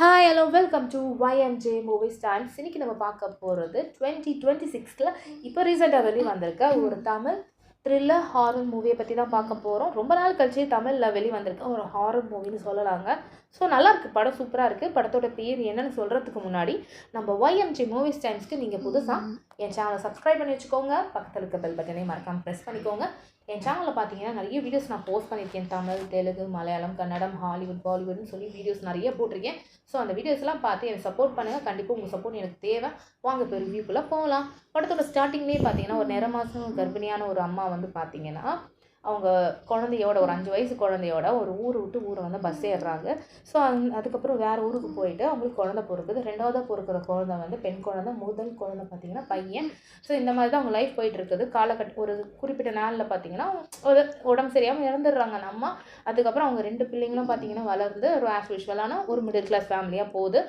Hi hello welcome to YMJ movies times. இன்னைக்கு நம்ம பார்க்க போகிறது 2026 இப்போ ரீசெண்டாக வெளியே வந்திருக்க ஒரு தமிழ் த்ரில்லர் ஹாரர் மூவியை பற்றி தான் பார்க்க போகிறோம். ரொம்ப நாள் கழிச்சு தமிழில் வெளியே வந்திருக்க ஒரு ஹாரர் மூவின்னு சொல்லலாங்க. ஸோ நல்லாயிருக்கு, படம் சூப்பராக இருக்குது. படத்தோட பேர் என்னன்னு சொல்கிறதுக்கு முன்னாடி நம்ம YMJ மூவிஸ் டைம்ஸ்க்கு நீங்கள் புதுசாக என் சேனலை சப்ஸ்கிரைப் பண்ணி வச்சுக்கோங்க. பக்கத்தில் இருக்க பெல் பட்டனை மறக்காமல் ப்ரெஸ் பண்ணிக்கோங்க. என் சேனலில் பார்த்தீங்கன்னா நிறைய வீடியோஸ் நான் போஸ்ட் பண்ணியிருக்கேன். தமிழ், தெலுங்கு, மலையாளம், கன்னடம், ஹாலிவுட், பாலிவுட்னு சொல்லி வீடியோஸ் நிறைய போட்டிருக்கேன். ஸோ அந்த வீடியோஸ்லாம் பார்த்து எனக்கு சப்போர்ட் பண்ணுங்கள். கண்டிப்பாக உங்கள் சப்போர்ட் எனக்கு தேவை. வாங்க இப்போ ரிவ்யூக்குள்ளே போகலாம். படத்தோட ஸ்டார்டிங்லேயே பார்த்தீங்கன்னா ஒரு நிற மாதம் கர்ப்பிணியான ஒரு அம்மா வந்து பார்த்தீங்கன்னா அவங்க குழந்தையோட ஒரு 5 வயசு குழந்தையோட ஒரு ஊரை விட்டு ஊரை வந்து பஸ் ஏறுறாங்க. ஸோ அதுக்கப்புறம் வேறு ஊருக்கு போயிட்டு அவங்களுக்கு குழந்தை பிறக்குது. 2வதாக பிறக்கிற குழந்தை வந்து பெண் குழந்தை, முதல் குழந்தை பார்த்திங்கன்னா பையன். ஸோ இந்த மாதிரி தான் அவங்க லைஃப் போயிட்டுருக்குது. ஒரு குறிப்பிட்ட நாளில் பார்த்திங்கன்னா ஒரு உடம்பு சரியாமல் இறந்துடுறாங்க அந்த அம்மா. அதுக்கப்புறம் அவங்க 2 பிள்ளைங்களும் பார்த்திங்கன்னா வளர்ந்து ஒரு ஆஸ் யூஷுவலான ஒரு மிடில் கிளாஸ் ஃபேமிலியாக போகுது.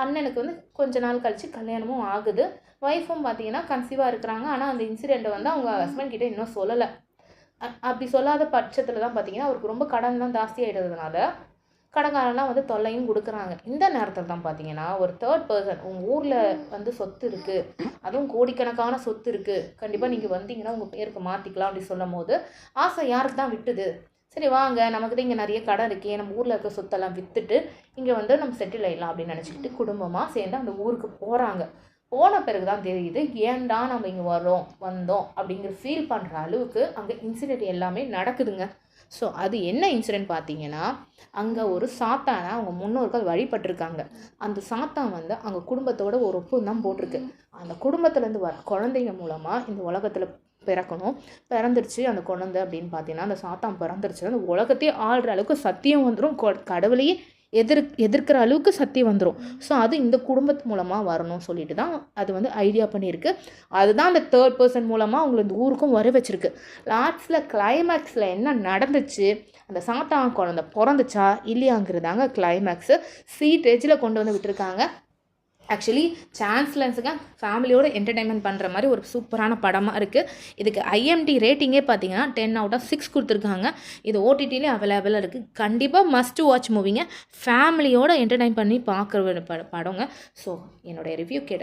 அண்ணனுக்கு வந்து கொஞ்ச நாள் கழித்து கல்யாணமும் ஆகுது. ஒய்ஃபும் பார்த்திங்கன்னா கன்சீவாக இருக்கிறாங்க. ஆனால் அந்த இன்சிடெண்ட்டை வந்து அவங்க ஹஸ்பண்ட் கிட்டே இன்னும் சொல்லலை. அப்படி சொல்லாத பட்சத்தில் தான் பார்த்திங்கன்னா அவருக்கு ரொம்ப கடன் தான் ஜாஸ்தியாகிடுறதுனால கடன்காரெல்லாம் வந்து தொல்லையும் கொடுக்குறாங்க. இந்த நேரத்தில் தான் பார்த்திங்கன்னா ஒரு தேர்ட் பர்சன் உங்கள் ஊரில் வந்து சொத்து இருக்குது, அதுவும் கோடிக்கணக்கான சொத்து இருக்குது, கண்டிப்பாக நீங்கள் வந்தீங்கன்னா உங்கள் பேருக்கு மாற்றிக்கலாம் அப்படி சொல்லும் போது ஆசை யாருக்கு தான் விட்டுது. சரி வாங்க, நமக்கு தான் இங்கே நிறைய கடன் இருக்கே, நம்ம ஊரில் இருக்க சொத்தெல்லாம் விற்றுட்டு இங்கே வந்து நம்ம செட்டில் ஆகிடலாம் அப்படின்னு நினச்சிக்கிட்டு குடும்பமாக சேர்ந்து அந்த ஊருக்கு போகிறாங்க. போன பிறகு தான் தெரியுது ஏன்டா நம்ம இங்கே வந்தோம் அப்படிங்கிற ஃபீல் பண்ணுற அளவுக்கு அங்கே இன்சிடெண்ட் எல்லாமே நடக்குதுங்க. ஸோ அது என்ன இன்சிடெண்ட் பார்த்தீங்கன்னா, அங்கே ஒரு சாத்தானை அவங்க முன்னோர்கள் வழிபட்டிருக்காங்க. அந்த சாத்தான் வந்து அவங்க குடும்பத்தோட ஒரு ஒப்பந்தம் போட்டிருக்கு. அந்த குடும்பத்துலேருந்து வர குழந்தைங்க மூலமாக இந்த உலகத்தில் பிறக்கணும். பிறந்துருச்சு அந்த குழந்தை அப்படின்னு பார்த்தீங்கன்னா, அந்த சாத்தான் பிறந்துருச்சு அந்த உலகத்தையே ஆள்ற அளவுக்கு சத்தியம் வந்துடும். கடவுளையே எதிர்க்கிற அளவுக்கு சத்தியம் வந்துடும். ஸோ அது இந்த குடும்பத்து மூலமாக வரணும்னு சொல்லிட்டு தான் அது வந்து ஐடியா பண்ணியிருக்கு. அதுதான் அந்த தேர்ட் பர்சன் மூலமாக அவங்களை இந்த ஊருக்கும் வர வச்சுருக்கு. லாஸ்ட்டில் கிளைமேக்ஸில் என்ன நடந்துச்சு, அந்த சாத்தான் குழந்தை பிறந்துச்சா இல்லையாங்கிறதாங்க கிளைமேக்ஸு. எட்ஜில் கொண்டு வந்து விட்டுருக்காங்க. ஆக்சுவலி சான்ஸ்லன்ஸுங்க ஃபேமிலியோடு என்டர்டைன்மெண்ட் பண்ணுற மாதிரி ஒரு சூப்பரான படமாக இருக்குது. இதுக்கு IMD ரேட்டிங்கே பார்த்தீங்கன்னா 10/6 கொடுத்துருக்காங்க. இது OTTலேயே அவைலபிளாக இருக்குது. கண்டிப்பாக மஸ்ட் வாட்ச் மூவிங்க. ஃபேமிலியோடு என்டர்டைன் பண்ணி பார்க்குற படங்க. ஸோ என்னுடைய ரிவ்யூ கேட்டு